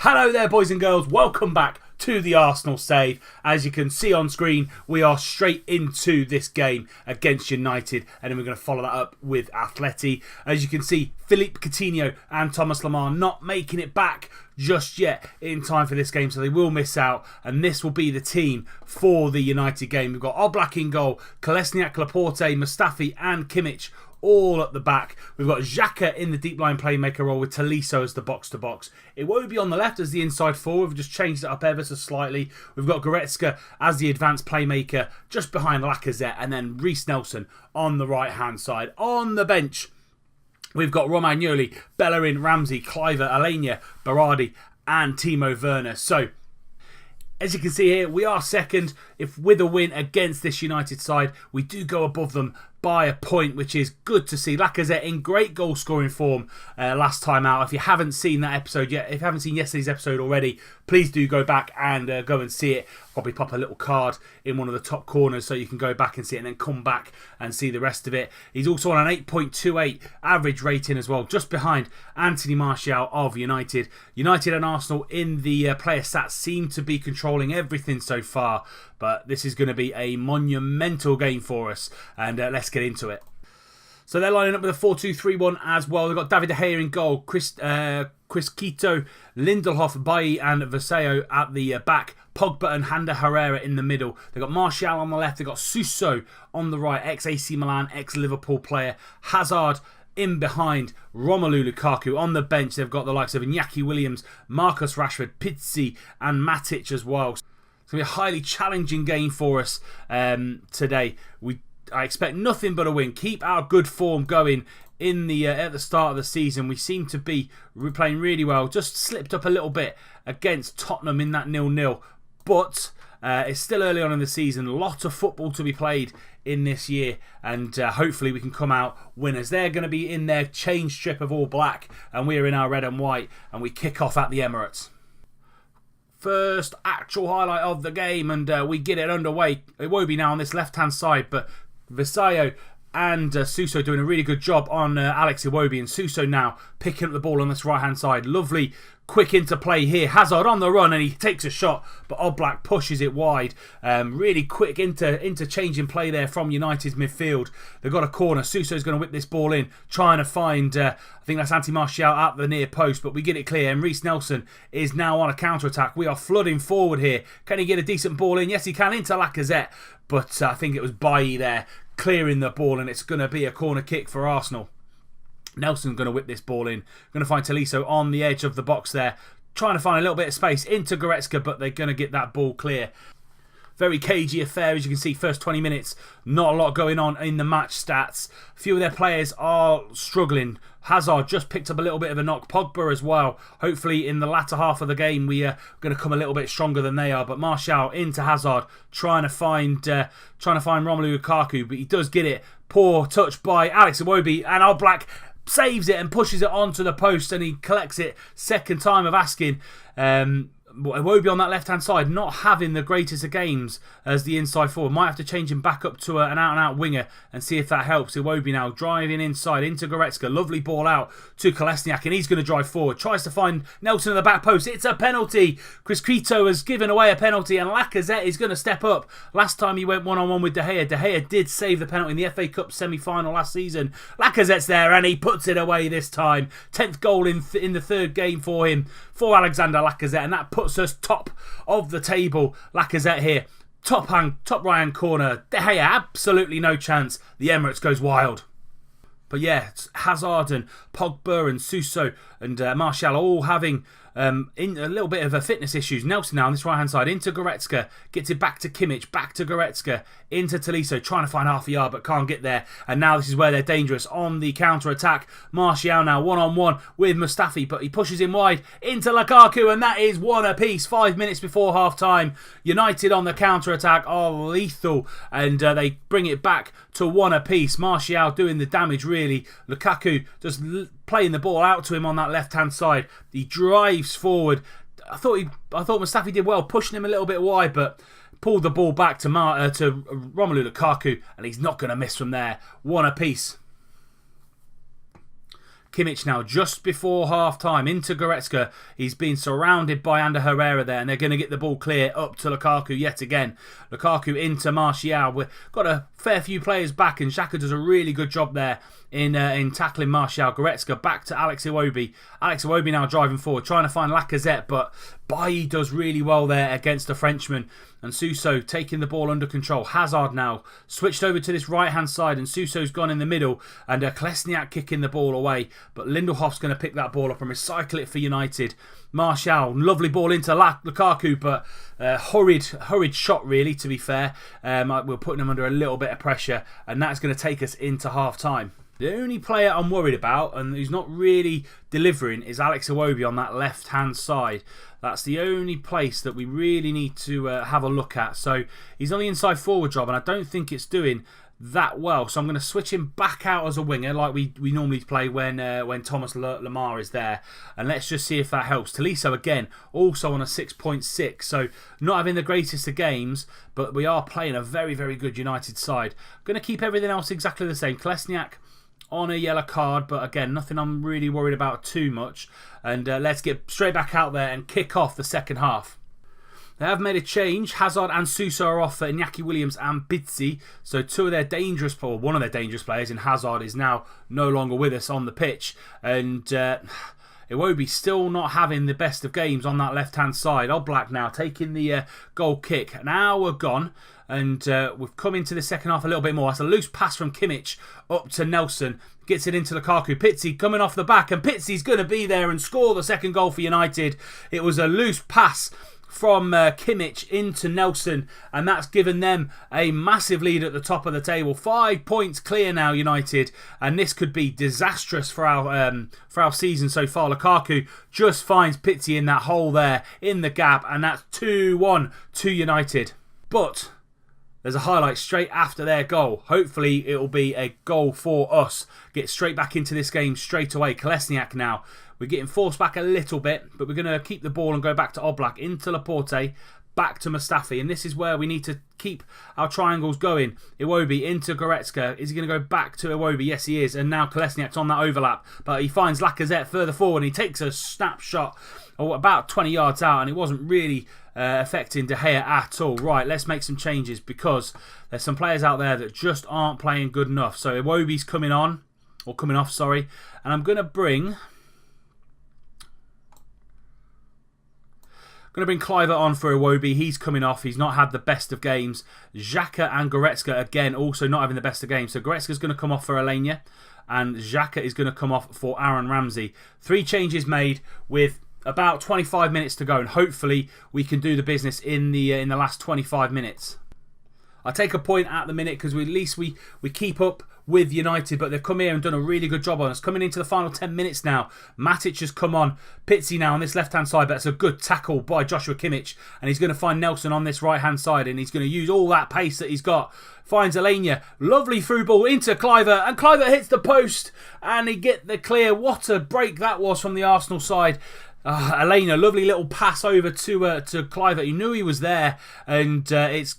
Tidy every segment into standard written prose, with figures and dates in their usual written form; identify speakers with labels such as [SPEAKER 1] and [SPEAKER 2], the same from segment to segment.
[SPEAKER 1] Hello there, boys and girls. Welcome back to the Arsenal save. As you can see on screen, we are straight into this game against United, and then we're going to follow that up with Atleti. As you can see, Philippe Coutinho and Thomas Lemar not making it back just yet in time for this game, so they will miss out, and this will be the team for the United game. We've got Oblak in goal, Kolasinac, Laporte, Mustafi and Kimmich all at the back. We've got Xhaka in the deep line playmaker role with Tolisso as the box-to-box. Iwobi on the left as the inside forward. We've just changed it up ever so slightly. We've got Goretzka as the advanced playmaker just behind Lacazette, and then Reiss Nelson on the right-hand side. On the bench, we've got Romagnoli, Bellerin, Ramsey, Cliver, Alenia, Berardi and Timo Werner. So, as you can see here, we are second. If with a win against this United side, we do go above them by a point, which is good to see. Lacazette in great goal scoring form last time out. If you haven't seen that episode yet, if you haven't seen yesterday's episode already, please do go back and go and see it. Probably pop a little card in one of the top corners so you can go back and see it and then come back and see the rest of it. He's also on an 8.28 average rating as well, just behind Anthony Martial of United. United and Arsenal in the player stats seem to be controlling everything so far, but this is going to be a monumental game for us, and let's get into it. So they're lining up with a 4-2-3-1 as well. They've got David De Gea in goal, Chris Quito, Lindelof, Bailly and Vaseo at the back, Pogba and Handa Herrera in the middle. They've got Martial on the left, they've got Suso on the right, ex-AC Milan, ex-Liverpool player, Hazard in behind, Romelu Lukaku on the bench. They've got the likes of Iñaki Williams, Marcus Rashford, Pizzi and Matic as well. It's going to be a highly challenging game for us today. I expect nothing but a win. Keep our good form going in the at the start of the season. We seem to be playing really well. Just slipped up a little bit against Tottenham in that 0-0. But it's still early on in the season. A lot of football to be played in this year. And hopefully we can come out winners. They're going to be in their change strip of all black. And we're in our red and white. And we kick off at the Emirates. First actual highlight of the game, and we get it underway. It won't be now on this left-hand side, but Vaseo and Suso doing a really good job on Alex Iwobi, and Suso now picking up the ball on this right-hand side. Lovely quick interplay here. Hazard on the run and he takes a shot, but Oblak pushes it wide. Really quick interchange in play there from United's midfield. They've got a corner. Suso's going to whip this ball in, trying to find, I think that's Anthony Martial at the near post, but we get it clear. And Reiss Nelson is now on a counter-attack. We are flooding forward here. Can he get a decent ball in? Yes, he can, into Lacazette, but I think it was Bailly there clearing the ball, and it's going to be a corner kick for Arsenal. Nelson's going to whip this ball in. Going to find Tolisso on the edge of the box there. Trying to find a little bit of space into Goretzka, but they're going to get that ball clear. Very cagey affair, as you can see. First 20 minutes, not a lot going on in the match stats. A few of their players are struggling. Hazard just picked up a little bit of a knock. Pogba as well. Hopefully in the latter half of the game we are going to come a little bit stronger than they are. But Martial into Hazard, trying to find Romelu Lukaku, but he does get it. Poor touch by Alex Iwobi, and Oblak saves it and pushes it onto the post, and he collects it. Second time of asking. Iwobi on that left-hand side, not having the greatest of games as the inside forward. Might have to change him back up to an out-and-out winger and see if that helps. Iwobi now driving inside into Goretzka. Lovely ball out to Kolasinac, and he's going to drive forward. Tries to find Nelson at the back post. It's a penalty. Chris Quito has given away a penalty, and Lacazette is going to step up. Last time he went one-on-one with De Gea. De Gea did save the penalty in the FA Cup semi-final last season. Lacazette's there, and he puts it away this time. 10th goal in the third game for him, for Alexander Lacazette, and that puts us top of the table. Lacazette here, top right-hand corner. De Gea, absolutely no chance. The Emirates goes wild. But yeah, it's Hazard and Pogba and Suso and Martial all having in a little bit of a fitness issues. Nelson now on this right-hand side into Goretzka. Gets it back to Kimmich, back to Goretzka, into Tolisso, trying to find half a yard but can't get there. And now this is where they're dangerous on the counter-attack. Martial now one-on-one with Mustafi, but he pushes him wide into Lukaku, and that is one apiece. 5 minutes before half-time. United on the counter-attack are lethal, and they bring it back to one apiece. Martial doing the damage, really. Lukaku just playing the ball out to him on that left-hand side. He drives forward. I thought Mustafi did well, pushing him a little bit wide, but pulled the ball back to Romelu Lukaku, and he's not going to miss from there. One apiece. Kimmich now, just before half-time, into Goretzka. He's been surrounded by Ander Herrera there, and they're going to get the ball clear up to Lukaku yet again. Lukaku into Martial. We've got a fair few players back, and Xhaka does a really good job there in tackling Martial. Goretzka back to Alex Iwobi. Alex Iwobi now driving forward, trying to find Lacazette, but Bailly does really well there against the Frenchman. And Suso taking the ball under control. Hazard now switched over to this right-hand side, and Suso's gone in the middle, and Klesniak kicking the ball away. But Lindelhof's going to pick that ball up and recycle it for United. Martial, lovely ball into Lukaku, but hurried shot really, to be fair. We're putting him under a little bit of pressure, and that's going to take us into half-time. The only player I'm worried about, and who's not really delivering, is Alex Iwobi on that left-hand side. That's the only place that we really need to have a look at. So he's on the inside forward job, and I don't think it's doing that well. So I'm going to switch him back out as a winger, like we normally play when Thomas Lemar is there. And let's just see if that helps. Tolisso, again, also on a 6.6. So not having the greatest of games, but we are playing a very, very good United side. Going to keep everything else exactly the same. Klesniak on a yellow card, but again, nothing I'm really worried about too much. And let's get straight back out there and kick off the second half. They have made a change. Hazard and Suso are off for Iñaki Williams and Pizzi. So one of their dangerous players in Hazard is now no longer with us on the pitch. And Iwobi still not having the best of games on that left-hand side. Oblak now taking the goal kick. An hour gone. And we've come into the second half a little bit more. That's a loose pass from Kimmich up to Nelson. Gets it into Lukaku. Pizzi coming off the back. And Pizzi's going to be there and score the second goal for United. It was a loose pass from Kimmich into Nelson. And that's given them a massive lead at the top of the table. 5 points clear now, United. And this could be disastrous for our season so far. Lukaku just finds Pizzi in that hole there in the gap. And that's 2-1 to United. But there's a highlight straight after their goal. Hopefully it will be a goal for us. Get straight back into this game straight away. Kolesniak now. We're getting forced back a little bit, but we're going to keep the ball and go back to Oblak, into Laporte, back to Mustafi. And this is where we need to keep our triangles going. Iwobi into Goretzka. Is he going to go back to Iwobi? Yes, he is. And now Kolesniak's on that overlap. But he finds Lacazette further forward and he takes a snapshot about 20 yards out, and it wasn't really affecting De Gea at all. Right, let's make some changes because there's some players out there that just aren't playing good enough. So Iwobi's coming off, and I'm going to bring Kluivert on for Iwobi. He's coming off. He's not had the best of games. Xhaka and Goretzka, again, also not having the best of games. So Goretzka's going to come off for Alenia, and Xhaka is going to come off for Aaron Ramsey. 3 changes made with about 25 minutes to go, and hopefully we can do the business in the last 25 minutes. I take a point at the minute because at least we keep up with United, but they've come here and done a really good job on us. Coming into the final 10 minutes now, Matic has come on. Pizzi now on this left-hand side, but it's a good tackle by Joshua Kimmich, and he's going to find Nelson on this right-hand side, and he's going to use all that pace that he's got. Finds Alenia, lovely through ball into Kluivert, and Kluivert hits the post, and he get the clear. What a break that was from the Arsenal side. Alenia, lovely little pass over to Kluivert. He knew he was there, and it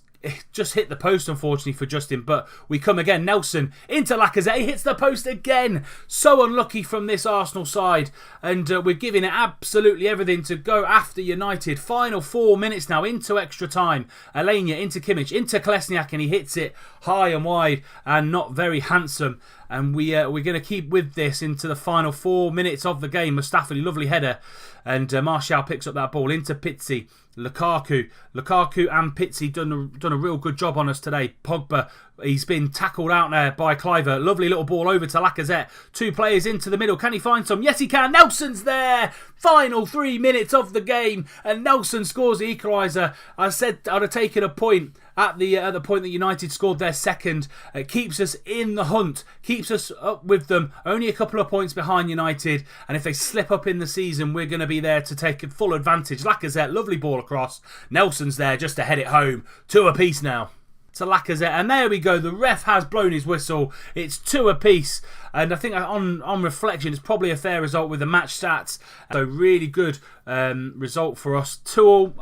[SPEAKER 1] just hit the post, unfortunately, for Justin. But we come again. Nelson into Lacazette. He hits the post again. So unlucky from this Arsenal side. And we're giving it absolutely everything to go after United. Final 4 minutes now into extra time. Alenia into Kimmich, into Kolesniak, and he hits it high and wide and not very handsome. And we're going to keep with this into the final 4 minutes of the game. Mustafi, lovely header. And Martial picks up that ball into Pizzi. Lukaku and Pizzi done a real good job on us today. Pogba, he's been tackled out there by Kluivert. Lovely little ball over to Lacazette. 2 players into the middle. Can he find some? Yes, he can. Nelson's there. Final 3 minutes of the game, and Nelson scores the equaliser. I said I'd have taken a point at the point that United scored their second. It keeps us in the hunt, keeps us up with them, only a couple of points behind United, and if they slip up in the season, we're going to be there to take full advantage. Lacazette, lovely ball across. Nelson's there just to head it home. 2 apiece now to Lacazette, and there we go. The ref has blown his whistle. It's 2 apiece, and I think on reflection it's probably a fair result with the match stats. So really good result for us. 2-2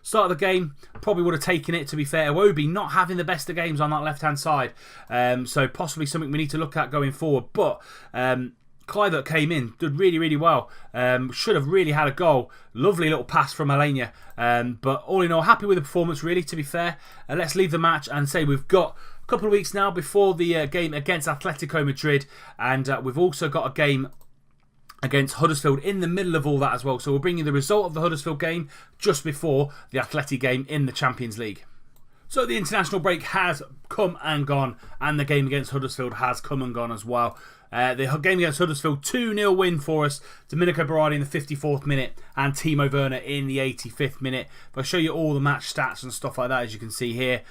[SPEAKER 1] start of the game, probably would have taken it, to be fair. Iwobi not having the best of games on that left hand side, so possibly something we need to look at going forward. But Kluivert came in, did really, really well. Should have really had a goal. Lovely little pass from Alenia. But all in all, happy with the performance, really, to be fair. Let's leave the match and say we've got a couple of weeks now before the game against Atletico Madrid. And we've also got a game against Huddersfield in the middle of all that as well. So we'll bring you the result of the Huddersfield game just before the Atleti game in the Champions League. So the international break has come and gone, and the game against Huddersfield has come and gone as well. The game against Huddersfield, 2-0 win for us. Domenico Berardi in the 54th minute and Timo Werner in the 85th minute. If I show you all the match stats and stuff like that, as you can see here.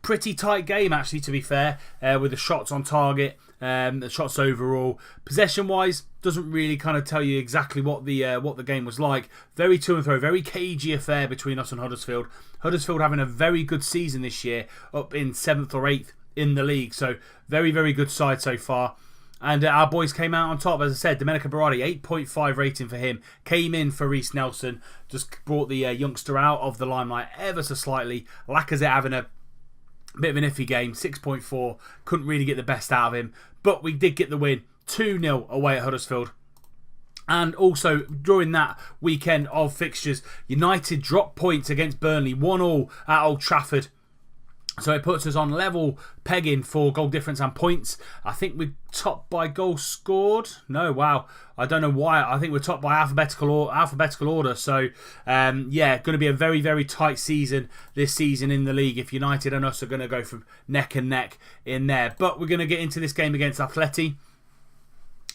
[SPEAKER 1] Pretty tight game, actually, to be fair, with the shots on target, the shots overall. Possession-wise, doesn't really kind of tell you exactly what the game was like. Very to and fro, very cagey affair between us and Huddersfield. Huddersfield having a very good season this year, up in 7th or 8th in the league. So very, very good side so far. And our boys came out on top, as I said. Domenico Berardi, 8.5 rating for him. Came in for Reece Nelson. Just brought the youngster out of the limelight ever so slightly. Lacazette having a bit of an iffy game, 6.4. Couldn't really get the best out of him. But we did get the win, 2-0 away at Huddersfield. And also, during that weekend of fixtures, United dropped points against Burnley, 1-1 at Old Trafford. So it puts us on level pegging for goal difference and points. I think we're top by goals scored. No, wow. I don't know why. I think we're top by alphabetical order. So, yeah, going to be a very, very tight season this season in the league if United and us are going to go from neck and neck in there. But we're going to get into this game against Atleti.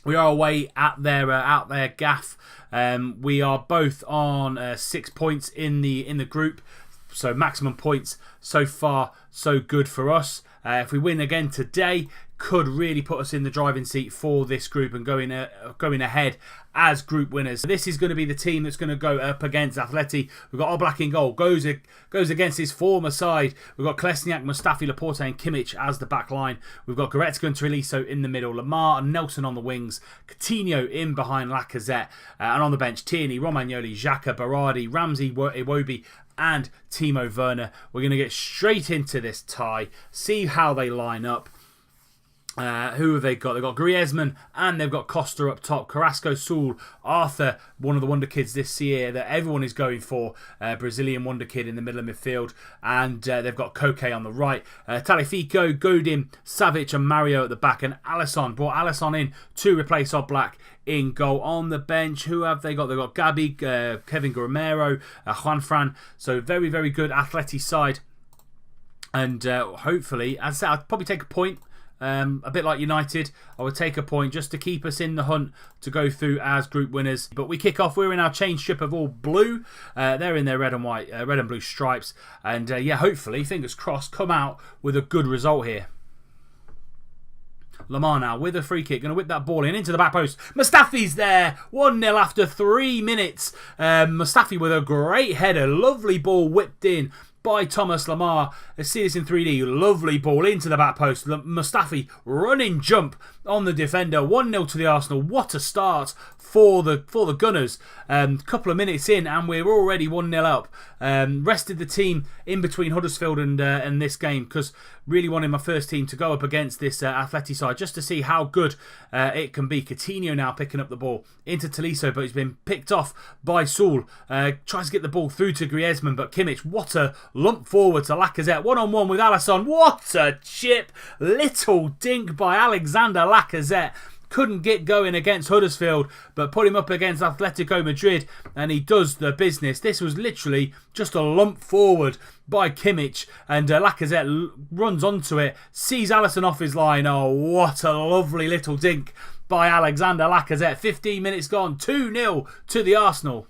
[SPEAKER 1] We are away at their gaff. We are both on 6 points in the group. So maximum points so far, so good for us. If we win again today, could really put us in the driving seat for this group and going ahead as group winners. This is going to be the team that's going to go up against Atleti. We've got Oblak in goal. Goes against his former side. We've got Klesniak, Mustafi, Laporte and Kimmich as the back line. We've got Goretzka and Tolisso in the middle. Lamar and Nelson on the wings. Coutinho in behind Lacazette. And on the bench, Tierney, Romagnoli, Xhaka, Berardi, Ramsey, Iwobi and Timo Werner. We're going to get straight into this tie. See how they line up. Who have they got? They've got Griezmann and they've got Costa up top. Carrasco, Saul, Arthur, one of the wonder kids this year that everyone is going for. Brazilian wonder kid in the middle of midfield. And they've got Koke on the right. Talifico, Godin, Savic and Mario at the back. And Alisson, brought Alisson in to replace Oblak in goal. On the bench, who have they got? They've got Gabi, Kevin Romero, Juanfran. So very, very good Atleti side. And hopefully, as I said, I'd probably take a point. A bit like United, I would take a point just to keep us in the hunt to go through as group winners. But we kick off. We're in our chain strip of all blue. They're in their red and white, red and blue stripes. And yeah, hopefully, fingers crossed, come out with a good result here. Lamar now with a free kick, going to whip that ball in into the back post. Mustafi's there, 1-0 after 3 minutes. Mustafi with a great header, lovely ball whipped in by Thomas Lamar. Let's see this in 3D. Lovely ball into the back post. Mustafi running jump on the defender. 1-0 to the Arsenal. What a start for the Gunners. Couple of minutes in and we're already 1-0 up. Rested the team in between Huddersfield and this game because really wanted my first team to go up against this Atleti side just to see how good it can be. Coutinho now picking up the ball into Tolisso, but he's been picked off by Saul. Tries to get the ball through to Griezmann, but Kimmich, what a lump forward to Lacazette. 1-on-1 with Alisson. What a chip. Little dink by Alexander Lacazette. Couldn't get going against Huddersfield, but put him up against Atletico Madrid and he does the business. This was literally just a lump forward by Kimmich and Lacazette runs onto it, sees Alisson off his line. Oh, what a lovely little dink by Alexander Lacazette. 15 minutes gone, 2-0 to the Arsenal.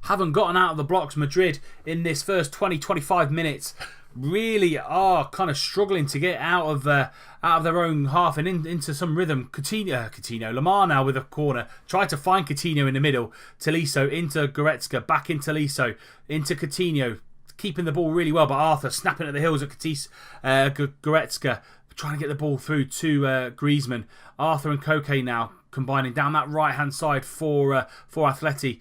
[SPEAKER 1] Haven't gotten out of the blocks, Madrid, in this first 20-25 minutes. Really are kind of struggling to get out of their own half and into some rhythm. Coutinho, Lamar now with a corner. Tried to find Coutinho in the middle. Tolisso into Goretzka, back in Tolisso, into Coutinho. Keeping the ball really well, but Arthur snapping at the heels at Goretzka. Trying to get the ball through to Griezmann. Arthur and Koke now combining down that right hand side for Atleti.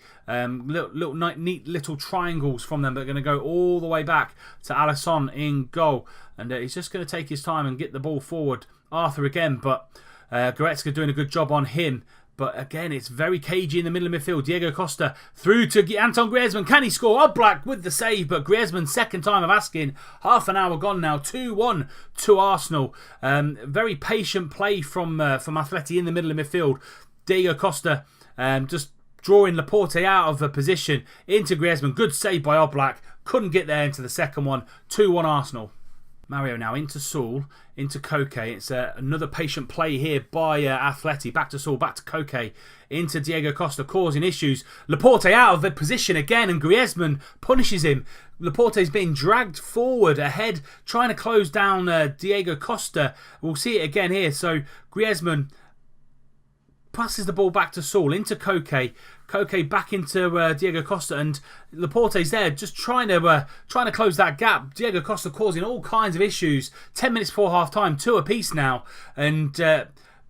[SPEAKER 1] Neat little triangles from them, but going to go all the way back to Alisson in goal, and he's just going to take his time and get the ball forward. Arthur again, but Goretzka doing a good job on him. But again, it's very cagey in the middle of midfield. Diego Costa through to Anton Griezmann. Can he score? Oblak with the save, but Griezmann, second time of asking. Half an hour gone now. 2-1 to Arsenal. Very patient play from Atleti in the middle of midfield. Diego Costa just drawing Laporte out of the position into Griezmann. Good save by Oblak. Couldn't get there into the second one. 2-1 Arsenal. Mario now into Saul, into Koke. It's another patient play here by Atleti. Back to Saul, back to Koke, into Diego Costa, causing issues. Laporte out of the position again, and Griezmann punishes him. Laporte's being dragged forward ahead, trying to close down Diego Costa. We'll see it again here. So Griezmann passes the ball back to Saul, into Koke. Koke back into Diego Costa, and Laporte's there just trying to close that gap. Diego Costa causing all kinds of issues. 10 minutes before half time, 2 apiece now, and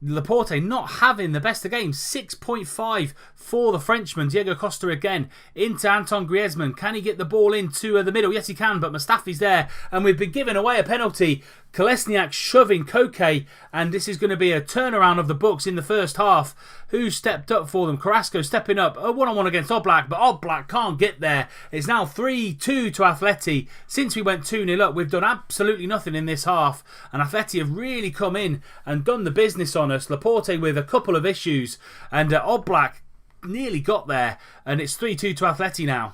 [SPEAKER 1] Laporte not having the best of games. 6.5 for the Frenchman. Diego Costa again into Anton Griezmann. Can he get the ball into the middle? Yes, he can, but Mustafi's there, and we've been giving away a penalty. Kolesniak shoving Koke, and this is going to be a turnaround of the books in the first half. Who stepped up for them? Carrasco stepping up, a one-on-one against Oblak, but Oblak can't get there. It's now 3-2 to Atleti. Since we went 2-0 up, we've done absolutely nothing in this half, and Atleti have really come in and done the business on us. Laporte with a couple of issues, and Oblak nearly got there, and it's 3-2 to Atleti now.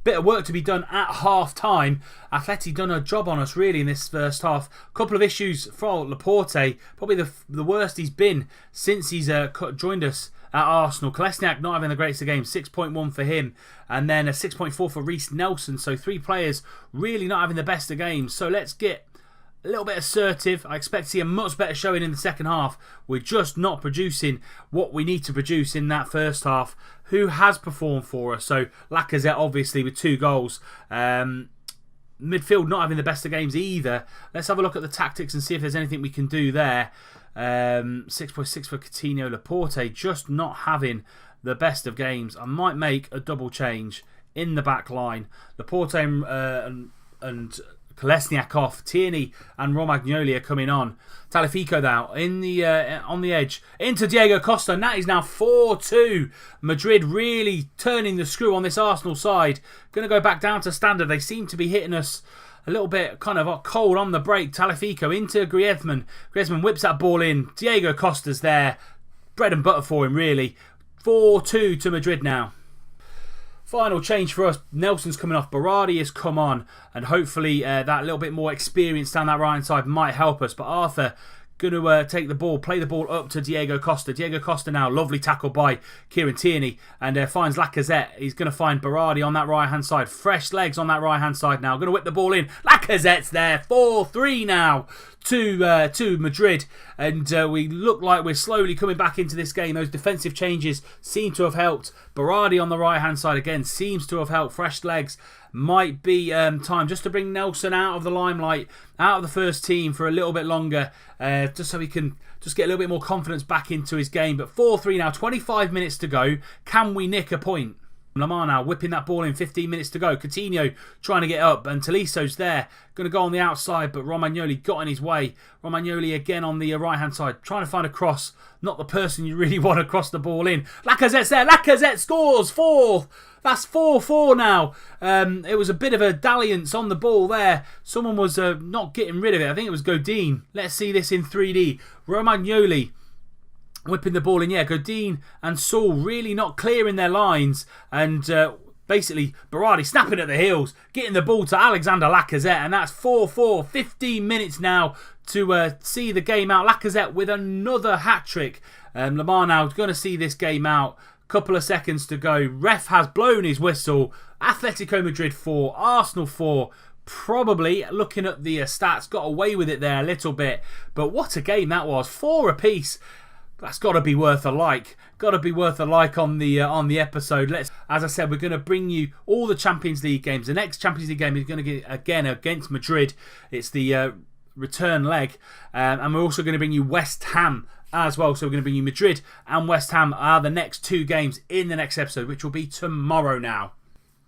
[SPEAKER 1] Bit of work to be done at half time. Atleti done a job on us really in this first half. Couple of issues for Laporte, probably the worst he's been since he's joined us at Arsenal. Kolesniak not having the greatest of games, 6.1 for him, and then a 6.4 for Reece Nelson. So 3 players really not having the best of games. So let's get a little bit assertive. I expect to see a much better showing in the second half. We're just not producing what we need to produce in that first half. Who has performed for us? So Lacazette obviously with 2 goals. Midfield not having the best of games either. Let's have a look at the tactics and see if there's anything we can do there. 6.6 for Coutinho. Laporte just not having the best of games. I might make a double change in the back line. Laporte and Kolesniak off. Tierney and Romagnoli are coming on. Tagliafico now on the edge into Diego Costa, and that is now 4-2. Madrid really turning the screw on this Arsenal side. Going to go back down to standard. They seem to be hitting us a little bit kind of cold on the break. Tagliafico into Griezmann. Griezmann whips that ball in. Diego Costa's there. Bread and butter for him really. 4-2 to Madrid now. Final change for us. Nelson's coming off. Berardi has come on. And hopefully that little bit more experience down that right hand side might help us. But Arthur going to take the ball, play the ball up to Diego Costa. Diego Costa now, lovely tackle by Kieran Tierney. And finds Lacazette. He's going to find Berardi on that right hand side. Fresh legs on that right hand side now. Going to whip the ball in. Lacazette's there. 4-3 now to Madrid, and we look like we're slowly coming back into this game. Those defensive changes seem to have helped. Berardi on the right hand side again seems to have helped. Fresh legs. Might be time just to bring Nelson out of the limelight, out of the first team for a little bit longer, just so he can just get a little bit more confidence back into his game. But 4-3 now, 25 minutes to go. Can we nick a point? Lamar now whipping that ball in, 15 minutes to go. Coutinho trying to get up, and Toliso's there. Going to go on the outside, but Romagnoli got in his way. Romagnoli again on the right-hand side, trying to find a cross. Not the person you really want to cross the ball in. Lacazette's there. Lacazette scores. 4. That's 4-4 now. It was a bit of a dalliance on the ball there. Someone was not getting rid of it. I think it was Godin. Let's see this in 3D. Romagnoli whipping the ball in. Yeah, Godin and Saul really not clearing their lines. And basically, Berardi snapping at the heels, getting the ball to Alexander Lacazette. And that's 4-4. 15 minutes now to see the game out. Lacazette with another hat-trick. Lamar now going to see this game out. Couple of seconds to go. Ref has blown his whistle. Atletico Madrid 4, Arsenal 4. Probably, looking at the stats, got away with it there a little bit. But what a game that was. 4 apiece. That's got to be worth a like. Got to be worth a like on the episode. As I said, we're going to bring you all the Champions League games. The next Champions League game is going to get again against Madrid. It's the return leg, and we're also going to bring you West Ham as well. So we're going to bring you Madrid and West Ham are the next 2 games in the next episode, which will be tomorrow now.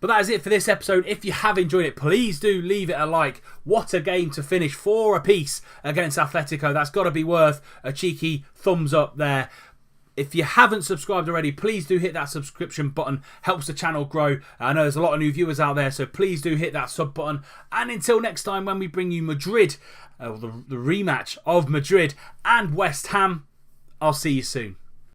[SPEAKER 1] But that is it for this episode. If you have enjoyed it, please do leave it a like. What a game to finish 4 apiece against Atletico. That's got to be worth a cheeky thumbs up there. If you haven't subscribed already, please do hit that subscription button. Helps the channel grow. I know there's a lot of new viewers out there, so please do hit that sub button. And until next time when we bring you Madrid, the rematch of Madrid and West Ham, I'll see you soon.